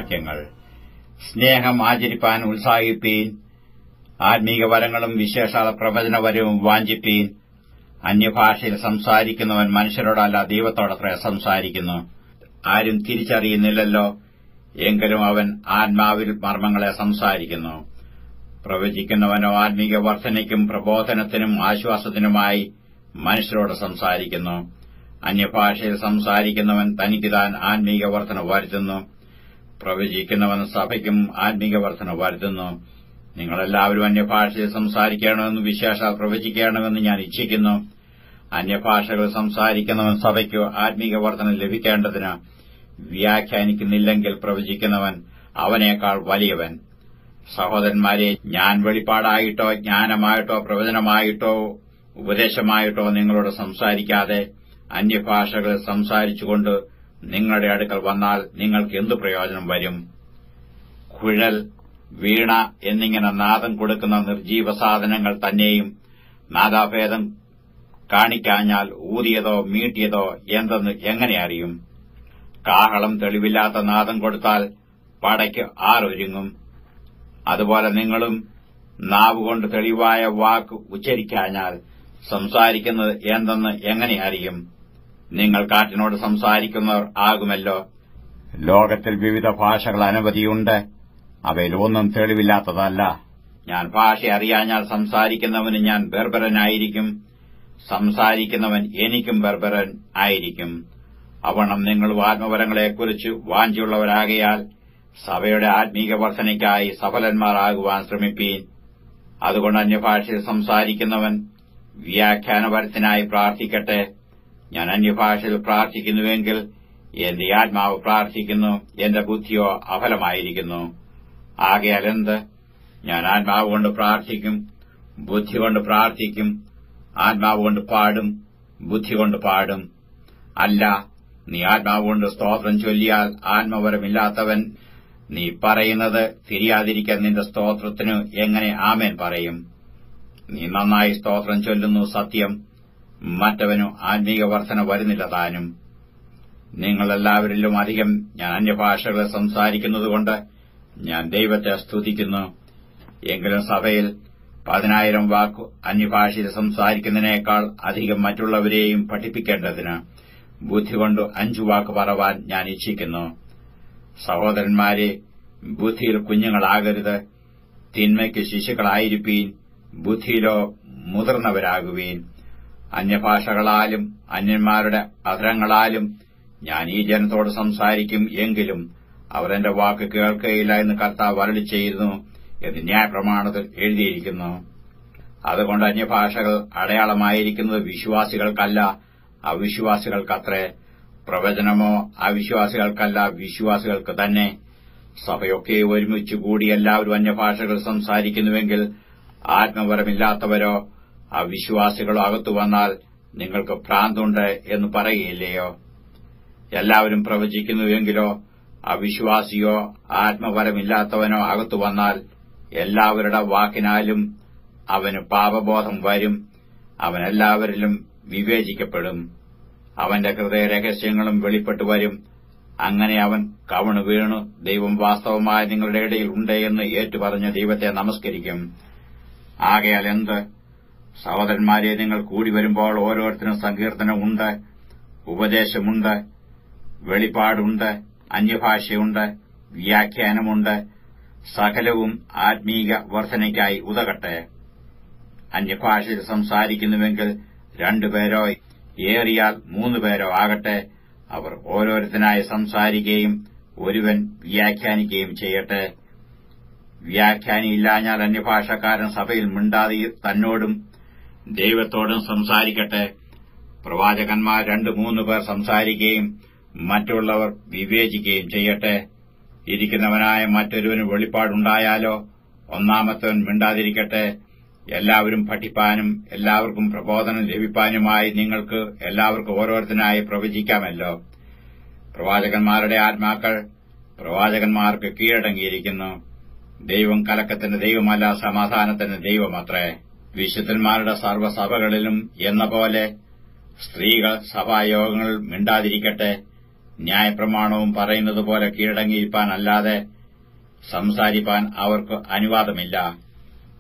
വാക്യങ്ങൾ. സ്നേഹം ആചരിപ്പാൻ ഉത്സാഹിപ്പീൻ. ആത്മീക വരങ്ങളും വിശേഷാൽ പ്രവചനവരവും വാഞ്ചിപ്പീൻ. അന്യഭാഷയിൽ സംസാരിക്കുന്നവൻ മനുഷ്യരോടല്ല ദൈവത്തോടത്രേ സംസാരിക്കുന്നു. ആരും തിരിച്ചറിയുന്നില്ലല്ലോ, എങ്കിലും അവൻ ആത്മാവിൽ മർമ്മങ്ങളെ സംസാരിക്കുന്നു. പ്രവചിക്കുന്നവനോ ആത്മീക വർധനയ്ക്കും പ്രബോധനത്തിനും ആശ്വാസത്തിനുമായി മനുഷ്യരോട് സംസാരിക്കുന്നു. അന്യഭാഷയിൽ സംസാരിക്കുന്നവൻ തനിക്കുതാൻ ആത്മീക വർധന വരുത്തുന്നു. പ്രവചിക്കുന്നവൻ സഭയ്ക്കും ആത്മീക വർധന വരുത്തുന്നു. നിങ്ങളെല്ലാവരും അന്യഭാഷയിൽ സംസാരിക്കണമെന്ന് വിശേഷാൽ പ്രവചിക്കണമെന്ന് ഞാൻ ഇച്ഛിക്കുന്നു. അന്യഭാഷകൾ സംസാരിക്കുന്നവൻ സഭയ്ക്ക് ആത്മീക വർധന ലഭിക്കേണ്ടതിന് വ്യാഖ്യാനിക്കുന്നില്ലെങ്കിൽ പ്രവചിക്കുന്നവൻ അവനേക്കാൾ വലിയവൻ. സഹോദരന്മാരെ, ഞാൻ വെളിപ്പാടായിട്ടോ ജ്ഞാനമായിട്ടോ പ്രവചനമായിട്ടോ ഉപദേശമായിട്ടോ നിങ്ങളോട് സംസാരിക്കാതെ അന്യഭാഷകൾ സംസാരിച്ചുകൊണ്ട് നിങ്ങളുടെ അടുക്കൽ വന്നാൽ നിങ്ങൾക്ക് എന്തു പ്രയോജനം വരും? കുഴൽ, വീണ എന്നിങ്ങനെ നാദം കൊടുക്കുന്ന നിർജീവ സാധനങ്ങൾ തന്നെയും നാദാഭേദം കാണിക്കാഞ്ഞാൽ ഊതിയതോ മീട്ടിയതോ എന്തെന്ന് എങ്ങനെ അറിയും? കാഹളം തെളിവില്ലാത്ത നാദം കൊടുത്താൽ പടയ്ക്ക് ആരൊരുങ്ങും? അതുപോലെ നിങ്ങളും നാവുകൊണ്ട് തെളിവായ വാക്ക് ഉച്ചരിക്കാഞ്ഞാൽ സംസാരിക്കുന്നത് എന്തെന്ന് എങ്ങനെ അറിയും? നിങ്ങൾ കാറ്റിനോട് സംസാരിക്കുന്നവർ ആകുമല്ലോ. ലോകത്തിൽ വിവിധ ഭാഷകൾ അനവധിയുണ്ട്, അവയിലൊന്നും തെളിവില്ലാത്തതല്ല. ഞാൻ ഭാഷ അറിയാഞ്ഞാൽ സംസാരിക്കുന്നവന് ഞാൻ ബർബരനായിരിക്കും, സംസാരിക്കുന്നവൻ എനിക്കും ബർബരൻ ആയിരിക്കും. അവണ്ണം നിങ്ങൾ ആത്മവരങ്ങളെക്കുറിച്ച് വാഞ്ചിയുള്ളവരാകയാൽ സഭയുടെ ആത്മീക വർധനയ്ക്കായി സഫലന്മാരാകുവാൻ ശ്രമിപ്പീൻ. അതുകൊണ്ട് അന്യഭാഷയിൽ സംസാരിക്കുന്നവൻ വ്യാഖ്യാനപരത്തിനായി പ്രാർത്ഥിക്കട്ടെ. ഞാൻ അന്യഭാഷയിൽ പ്രാർത്ഥിക്കുന്നുവെങ്കിൽ എന്റെ ആത്മാവ് പ്രാർത്ഥിക്കുന്നു, എന്റെ ബുദ്ധിയോ അഫലമായിരിക്കുന്നു. ആകയാൽ എന്ത്? ഞാൻ ആത്മാവ് കൊണ്ട് പ്രാർത്ഥിക്കും, ബുദ്ധി കൊണ്ട് പ്രാർത്ഥിക്കും. ആത്മാവ് കൊണ്ട് പാടും, ബുദ്ധി കൊണ്ട് പാടും. അല്ല, നീ ആത്മാവ് കൊണ്ട് സ്തോത്രം ചൊല്ലിയാൽ ആത്മവരമില്ലാത്തവൻ നീ പറയുന്നത് തിരിയാതിരിക്കാൻ നിന്റെ സ്തോത്രത്തിന് എങ്ങനെ ആമേൻ പറയും? നീ നന്നായി സ്തോത്രം ചൊല്ലുന്നു, സത്യം. മറ്റവനു ആത്മീക വർധന വരുന്നില്ല താനും. നിങ്ങളെല്ലാവരിലും അധികം ഞാൻ അന്യഭാഷകളെ സംസാരിക്കുന്നതുകൊണ്ട് ഞാൻ ദൈവത്തെ സ്തുതിക്കുന്നു. എങ്കിലും സഭയിൽ 10,000 വാക്കു അന്യഭാഷയിൽ സംസാരിക്കുന്നതിനേക്കാൾ അധികം മറ്റുള്ളവരെയും പഠിപ്പിക്കേണ്ടതിന് ബുദ്ധികൊണ്ട് 5 വാക്ക് പറവാൻ ഞാൻ ഇച്ഛിക്കുന്നു. സഹോദരന്മാരെ, ബുദ്ധിയിൽ കുഞ്ഞുങ്ങളാകരുത്, തിന്മയ്ക്ക് ശിശുക്കളായിരിപ്പീൻ, ബുദ്ധിയിലോ മുതിർന്നവരാകുവീൻ. അന്യഭാഷകളാലും അന്യന്മാരുടെ അധരങ്ങളാലും ഞാൻ ഈ ജനത്തോട് സംസാരിക്കും, എങ്കിലും അവർ എന്റെ വാക്ക് കേൾക്കുകയില്ല എന്ന് കർത്താവ് അരുളിച്ചെയ്യുന്നു എന്ന് ന്യായപ്രമാണത്തിൽ എഴുതിയിരിക്കുന്നു. അതുകൊണ്ട് അന്യഭാഷകൾ അടയാളമായിരിക്കുന്നത് വിശ്വാസികൾക്കല്ല, അവിശ്വാസികൾക്കത്രേ. പ്രവചനമോ അവിശ്വാസികൾക്കല്ല, വിശ്വാസികൾക്ക് തന്നെ. സഭയൊക്കെ ഒരുമിച്ചുകൂടി എല്ലാവരും അന്യഭാഷകൾ സംസാരിക്കുന്നുവെങ്കിൽ ആത്മവരമില്ലാത്തവരോ അവിശ്വാസികളോ അകത്തു വന്നാൽ നിങ്ങൾക്ക് ഭ്രാന്തുണ്ട് എന്ന് പറയുകയില്ലയോ? എല്ലാവരും പ്രവചിക്കുന്നുവെങ്കിലോ അവിശ്വാസിയോ ആത്മവരമില്ലാത്തവനോ അകത്തു വന്നാൽ എല്ലാവരുടെ വാക്കിനാലും അവന് പാപബോധം വരും. അവൻ എല്ലാവരിലും വിവേചിക്കപ്പെടും. അവന്റെ ഹൃദയ രഹസ്യങ്ങളും വെളിപ്പെട്ടു വരും. അങ്ങനെ അവൻ കവണു വീണു ദൈവം വാസ്തവമായി നിങ്ങളുടെ ഇടയിൽ ഉണ്ട് എന്ന് ഏറ്റുപറഞ്ഞ് ദൈവത്തെ നമസ്കരിക്കും. ആകയാൽ എന്ത്? സഹോദരന്മാരെ, നിങ്ങൾ കൂടി വരുമ്പോൾ ഓരോരുത്തരും സങ്കീർത്തനമുണ്ട്, ഉപദേശമുണ്ട്, വെളിപ്പാടുണ്ട്, അന്യഭാഷയുണ്ട്, വ്യാഖ്യാനമുണ്ട്. സകലവും ആത്മീക വർധനയ്ക്കായി ഉതകട്ടെ. അന്യഭാഷയിൽ സംസാരിക്കുന്നുവെങ്കിൽ 2 പേരോ ഏറിയാൽ 3 പേരോ ആകട്ടെ. അവർ ഓരോരുത്തനായി സംസാരിക്കുകയും ഒരുവൻ വ്യാഖ്യാനിക്കുകയും ചെയ്യട്ടെ. വ്യാഖ്യാനിയില്ലാഞ്ഞാൽ അന്യഭാഷക്കാരൻ സഭയിൽ മിണ്ടാതെ തന്നോടും ദൈവത്തോടും സംസാരിക്കട്ടെ. പ്രവാചകന്മാർ 2-3 പേർ സംസാരിക്കുകയും മറ്റുള്ളവർ വിവേചിക്കുകയും ചെയ്യട്ടെ. ഇരിക്കുന്നവനായ മറ്റൊരുവന് വെളിപ്പാടുണ്ടായാലോ ഒന്നാമത്തവൻ മിണ്ടാതിരിക്കട്ടെ. എല്ലാവരും പഠിപ്പാനും എല്ലാവർക്കും പ്രബോധനം ലഭിപ്പാനുമായി നിങ്ങൾക്ക് എല്ലാവർക്കും ഓരോരുത്തനായി പ്രവചിക്കാമല്ലോ. പ്രവാചകന്മാരുടെ ആത്മാക്കൾ പ്രവാചകന്മാർക്ക് കീഴടങ്ങിയിരിക്കുന്നു. ദൈവം കലക്കത്തിന്റെ ദൈവമല്ല, സമാധാനത്തിന്റെ ദൈവമത്രേ. വിശുദ്ധന്മാരുടെ സർവ്വസഭകളിലും എന്ന പോലെ സ്ത്രീകൾ സഭായോഗങ്ങളിൽ മിണ്ടാതിരിക്കട്ടെ. ന്യായപ്രമാണവും പറയുന്നതുപോലെ കീഴടങ്ങിയിരിപ്പാൻ അല്ലാതെ സംസാരിപ്പാൻ അവർക്ക് അനുവാദമില്ല.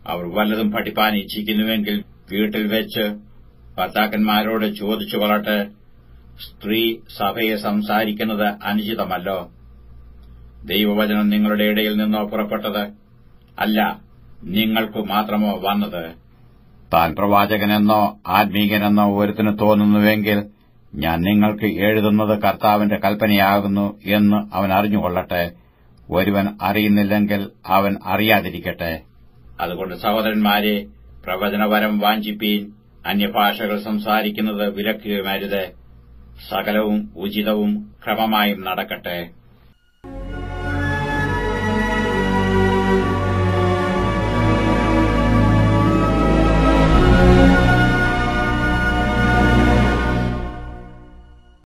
അവർ വല്ലതും പഠിപ്പാൻ ഇച്ഛിക്കുന്നുവെങ്കിൽ വീട്ടിൽ വെച്ച് ഭർത്താക്കന്മാരോട് ചോദിച്ചു കൊള്ളട്ടെ. സ്ത്രീ സഭയെ സംസാരിക്കുന്നത് അനുചിതമല്ലോ. ദൈവവചനം നിങ്ങളുടെ ഇടയിൽ നിന്നോ പുറപ്പെട്ടത് അല്ല, നിങ്ങൾക്കു മാത്രമോ വന്നത്? താൻ പ്രവാചകനെന്നോ ആത്മീകനെന്നോ ഒരുത്തിന് തോന്നുന്നുവെങ്കിൽ ഞാൻ നിങ്ങൾക്ക് എഴുതുന്നത് കർത്താവിന്റെ കൽപ്പനയാകുന്നു എന്ന് അവൻ അറിഞ്ഞുകൊള്ളട്ടെ. ഒരുവൻ അറിയുന്നില്ലെങ്കിൽ അവൻ അറിയാതിരിക്കട്ടെ. അതുകൊണ്ട് സഹോദരന്മാരെ, പ്രവചനവരം വാഞ്ചിപ്പീൻ. അന്യഭാഷകൾ സംസാരിക്കുന്നത് വിലക്കുകയുമരുത്. സകലവും ഉചിതവും ക്രമമായും നടക്കട്ടെ.